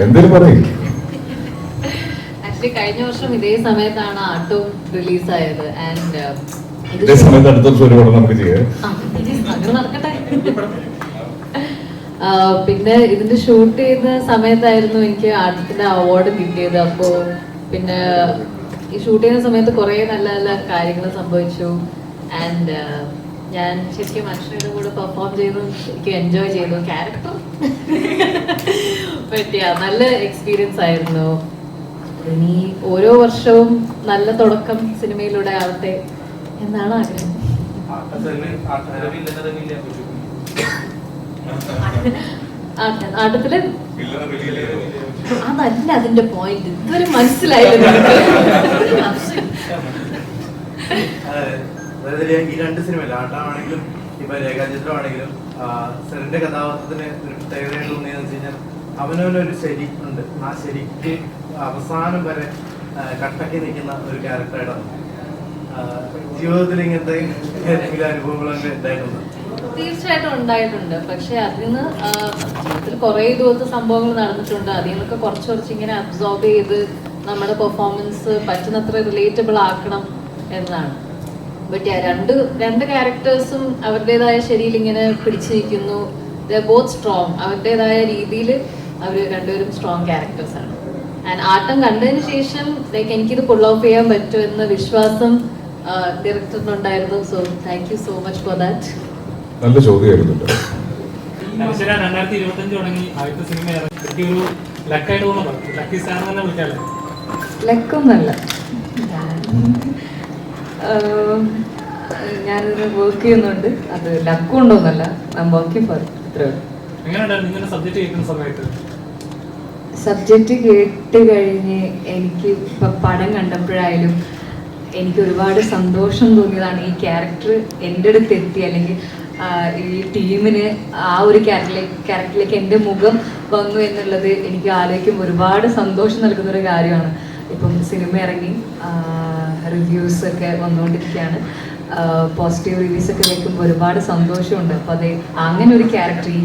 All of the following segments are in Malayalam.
എന്തിനു പറയും? ആക്ച്വലി കഴിഞ്ഞ വർഷം ഇതേ സമയത്താണ് ആട്ടും റിലീസായത്. ആൻഡ് ഇതേ സമയത്ത് അടുത്ത വർഷം ഒരു പടം നമുക്ക് ചെയ്യാം. അങ്ങനെ നടക്കട്ടെ. പിന്നെ ഇതിന്റെ ഷൂട്ട് ചെയ്യുന്ന സമയത്തായിരുന്നു എനിക്ക് ആർട്ടിന്റെ അവാർഡ് കിട്ടിയത്. അപ്പോ പിന്നെ ഈ ഷൂട്ട് ചെയ്യുന്ന സമയത്ത് കുറെ നല്ല നല്ല കാര്യങ്ങൾ സംഭവിച്ചു. ആൻഡ് ഞാൻ ശരിക്കും അക്ഷരയുടെ കൂടെ പെർഫോം ചെയ്തു, എനിക്ക് എൻജോയ് ചെയ്തു. ക്യാരക്ടർ പറ്റിയ നല്ല എക്സ്പീരിയൻസ് ആയിരുന്നു. ഇനി ഓരോ വർഷവും നല്ല തുടക്കം സിനിമയിലൂടെ ആവട്ടെ എന്നാണ് ആഗ്രഹം. ആട്ടത്തില് അതല്ല അതിന്റെ പോയിന്റ്. ഇതുവരെ മനസ്സിലായില്ല. ഈ രണ്ട് സിനിമയില്ല, ആട്ടമാണെങ്കിലും ഇപ്പൊ രേഖാചിത്രമാണെങ്കിലും സെറിന്റെ കഥാപാത്രത്തിന് ഒരു പ്രത്യേകതയായിട്ട് തോന്നിയെന്ന് വെച്ച് കഴിഞ്ഞാൽ അവനവനൊരു ശരി ഉണ്ട്. ആ ശരിക്ക് അവസാനം വരെ കട്ടക്കി നിൽക്കുന്ന ഒരു ക്യാരക്ടറായിട്ടാണ്. ജീവിതത്തിൽ ഇങ്ങനത്തെ ഏതെങ്കിലും അനുഭവങ്ങളൊക്കെ ഉണ്ടായിട്ടുണ്ട്? തീർച്ചയായിട്ടും ഉണ്ടായിട്ടുണ്ട്. പക്ഷെ അതിന്ന് ജീവിതത്തിൽ കുറെ ഇതുപോലത്തെ സംഭവങ്ങൾ നടന്നിട്ടുണ്ട്. അതിൽ നിന്നൊക്കെ കുറച്ച് ഇങ്ങനെ അബ്സോർബ് ചെയ്ത് നമ്മുടെ പെർഫോമൻസ് പറ്റുന്നത്ര റിലേറ്റബിൾ ആക്കണം എന്നതാണ്. ബട്ട് രണ്ട് ക്യാരക്ടേഴ്സും അവരുടേതായ ശരിയിൽ ഇങ്ങനെ പിടിച്ചു നിൽക്കുന്നു. Both strong. അവരുടേതായ രീതിയിൽ അവർ രണ്ടുപേരും സ്ട്രോങ് ക്യാരക്ടേഴ്സ് ആണ്. ആൻഡ് ആട്ടം കണ്ടതിന് ശേഷം ലൈക്ക് എനിക്കിത് പുൾ ഓഫ് ചെയ്യാൻ പറ്റും എന്ന വിശ്വാസം ഡയറക്ടറിനുണ്ടായിരുന്നു. So thank you so much for that. നല്ല ചോദ്യമായിരുന്നു. 2025 തുടങ്ങി ആദ്യത്തെ സിനിമ ഒരു ലക്കായിട്ട് തോന്നുന്നു. ലക്കി സ്ഥാനം തന്നെ വിളിക്കാല്ലേ? ലക്കൊന്നല്ല, ഞാനൊരു വർക്ക് ചെയ്യുന്നുണ്ട്. അത് ലക്ക് ഉണ്ടോന്നല്ല, ഞാൻ വർക്കിംഗ് ഫോർ ഇത്രേ. എങ്ങനെയുണ്ടായിരുന്നു നിങ്ങളുടെ സബ്ജക്ട് കേൾക്കുന്ന സമയത്ത്? സബ്ജക്റ്റ് കേട്ട് കഴിഞ്ഞ് എനിക്ക് ഇപ്പം പടം കണ്ടപ്പോഴായാലും എനിക്ക് ഒരുപാട് സന്തോഷം തോന്നിയതാണ്. ഈ ക്യാരക്ടർ എൻ്റെ അടുത്ത് എത്തി, അല്ലെങ്കിൽ ഈ ടീമിന് ആ ഒരു ക്യാരക്ടറിലേക്ക് എൻ്റെ മുഖം വന്നു എന്നുള്ളത് എനിക്ക് ആലോചിക്കുമ്പോൾ ഒരുപാട് സന്തോഷം നൽകുന്നൊരു കാര്യമാണ്. ഇപ്പം സിനിമ ഇറങ്ങി റിവ്യൂസ് ഒക്കെ വന്നുകൊണ്ടിരിക്കുകയാണ്. പോസിറ്റീവ് റിവ്യൂസ് ഒക്കെ കേൾക്കുമ്പോൾ ഒരുപാട് സന്തോഷമുണ്ട്. അപ്പോൾ അത് അങ്ങനെ ഒരു ക്യാരക്ടർ, ഈ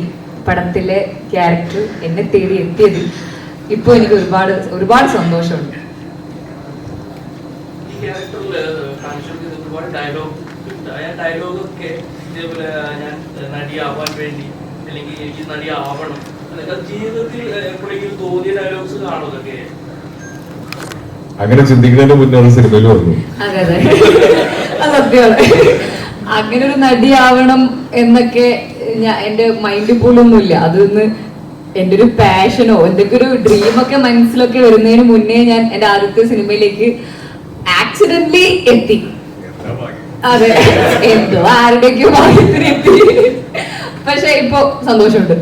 പടത്തിലെ ക്യാരക്ടർ എന്നെ തേടി എത്തിയതിൽ ഇപ്പോൾ എനിക്ക് ഒരുപാട് സന്തോഷമുണ്ട്. ഡയലോഗൊക്കെ ഇതേപോലെ ഞാൻ നടിയാവാൻ വേണ്ടി അല്ലെങ്കിൽ എനിക്ക് നടിയാവണം എന്നൊക്കെ ജീവിതത്തിൽ എപ്പോഴെങ്കിലും തോന്നിയ ഡയലോഗ്സ് കാണും. അതൊക്കെ അങ്ങനെ ചിന്തിക്കുന്നതിന് മുന്നേ സിനിമയിൽ വന്നു. അതെ അതെ, അത് സത്യമാണ്. അങ്ങനെ ഒരു നടിയാവണം എന്നൊക്കെ എൻ്റെ മൈൻഡിൽ പോലൊന്നുമില്ല. അതൊന്ന് എൻ്റെ ഒരു പാഷനോ എന്തൊക്കെ ഒരു ഡ്രീമൊക്കെ മനസ്സിലൊക്കെ വരുന്നതിന് മുന്നേ ഞാൻ എൻ്റെ ആദ്യത്തെ സിനിമയിലേക്ക് ആക്സിഡന്റലി എത്തി. അതെ, എന്തോ ആരുടെയൊക്കെയോ ഭാഗ്യത്തിന് എത്തി. പക്ഷെ ഇപ്പൊ സന്തോഷമുണ്ട്.